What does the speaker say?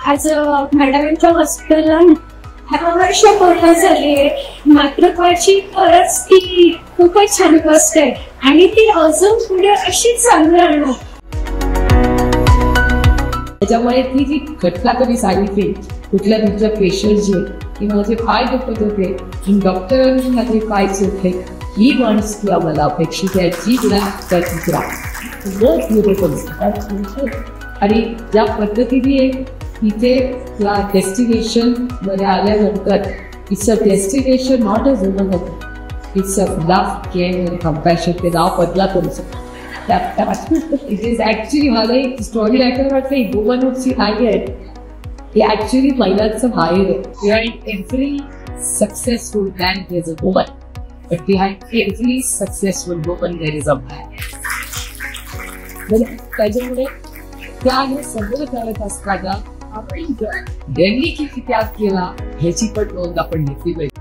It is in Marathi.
आज मॅडमच्या हॉस्पिटलला 10 वर्ष पूर्ण झाली. मातृत्वाची खरंच ती खूपच छान गोष्ट आहे आणि ती अजून पुढे अशीच चालू राहणार. त्याच्यामुळे ती जी घटना कधी सांगितली कुठल्या तुमच्या पेशंट जे की माझे पाय दुखत होते, डॉक्टरांनी माझे पाय चोखले, ही माणुसकी आम्हाला अपेक्षित आहे, जी गुणा आणि ज्या पद्धतीने तिथे या डेस्टिनेशन मध्ये आल्यानंतर it's a destination not a zone of, it's a love, care and compassion. ते नाव बदला करू शकतो. इट इज ऍक्च्युली मला एक स्टोरी ऐकायला वाटतं वुमनहुडची नाही आहे, हे ऍक्च्युली महिलांचं बाहेर आहे. Behind every successful man there is a woman, but behind every successful woman there is a man. त्याच्यामुळे त्या हे सगळं करत असताना आपण त्यांनी किती त्याग केला ह्याची पण नोंद आपण घेतली पाहिजे.